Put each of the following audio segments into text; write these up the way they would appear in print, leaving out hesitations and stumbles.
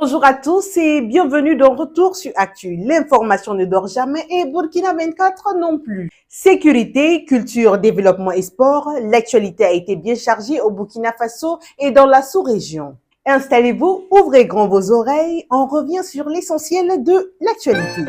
Bonjour à tous et bienvenue dans Retour sur Actu. L'information ne dort jamais et Burkina 24 non plus. Sécurité, culture, développement et sport, l'actualité a été bien chargée au Burkina Faso et dans la sous-région. Installez-vous, ouvrez grand vos oreilles, on revient sur l'essentiel de l'actualité.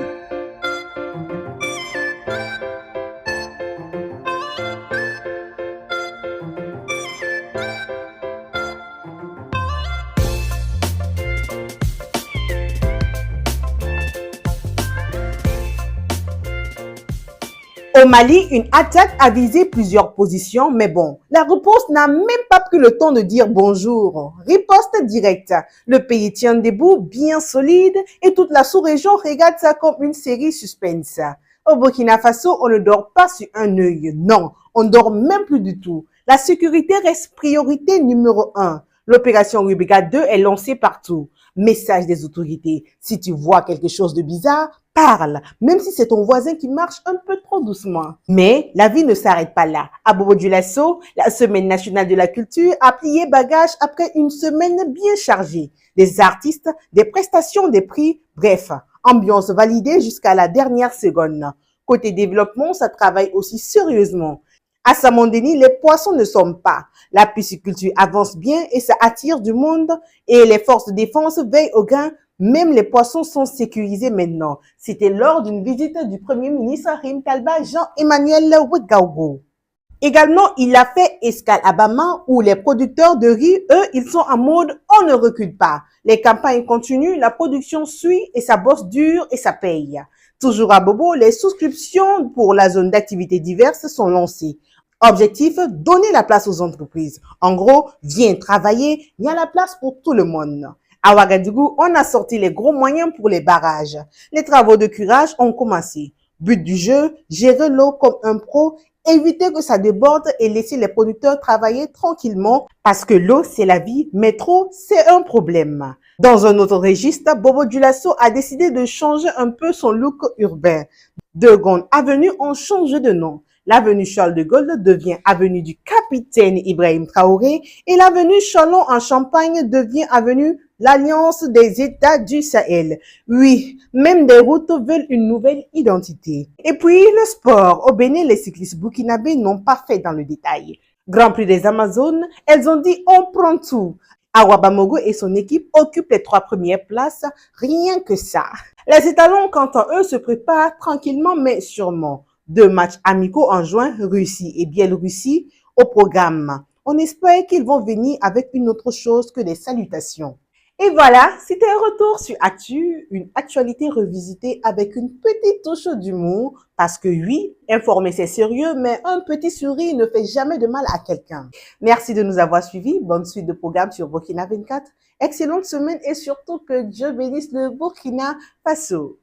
Au Mali, une attaque a visé plusieurs positions, mais bon, la réponse n'a même pas pris le temps de dire bonjour. Riposte directe. Le pays tient debout, bien solide, et toute la sous-région regarde ça comme une série suspense. Au Burkina Faso, on ne dort pas sur un œil. Non, on ne dort même plus du tout. La sécurité reste priorité numéro 1. L'opération Rubiga 2 est lancée partout. Message des autorités. Si tu vois quelque chose de bizarre, parle, même si c'est ton voisin qui marche un peu trop doucement. Mais la vie ne s'arrête pas là. À Bobo-Dioulasso, la Semaine nationale de la culture a plié bagage après une semaine bien chargée. Des artistes, des prestations, des prix, bref, ambiance validée jusqu'à la dernière seconde. Côté développement, ça travaille aussi sérieusement. À Samandeni, les poissons ne sont pas. La pisciculture avance bien et ça attire du monde et les forces de défense veillent au gain. Même les poissons sont sécurisés maintenant. C'était lors d'une visite du Premier ministre Rim Talba Jean-Emmanuel Ouegaogo. Également, il a fait escale à Bama où les producteurs de riz, eux, ils sont en mode on ne recule pas. Les campagnes continuent, la production suit et ça bosse dur et ça paye. Toujours à Bobo, les souscriptions pour la zone d'activités diverses sont lancées. Objectif, donner la place aux entreprises. En gros, viens travailler, il y a la place pour tout le monde. À Ouagadougou, on a sorti les gros moyens pour les barrages. Les travaux de curage ont commencé. But du jeu, gérer l'eau comme un pro, éviter que ça déborde et laisser les producteurs travailler tranquillement parce que l'eau, c'est la vie, mais trop, c'est un problème. Dans un autre registre, Bobo-Dioulasso a décidé de changer un peu son look urbain. De Gaulle Avenue, on change de nom. L'avenue Charles de Gaulle devient avenue du capitaine Ibrahim Traoré et l'avenue Chalon en Champagne devient avenue l'Alliance des États du Sahel. Oui, même des routes veulent une nouvelle identité. Et puis, le sport. Au Bénin, les cyclistes burkinabés n'ont pas fait dans le détail. Grand Prix des Amazones, elles ont dit on prend tout. Awa Bamogo et son équipe occupent les 3 premières places, rien que ça. Les étalons, quant à eux, se préparent tranquillement mais sûrement. 2 matchs amicaux en juin, Russie et Biélorussie, au programme. On espère qu'ils vont venir avec une autre chose que des salutations. Et voilà, c'était un retour sur Actu, une actualité revisitée avec une petite touche d'humour, parce que oui, informer c'est sérieux, mais un petit sourire ne fait jamais de mal à quelqu'un. Merci de nous avoir suivis, bonne suite de programmes sur Burkina 24, excellente semaine et surtout que Dieu bénisse le Burkina Faso.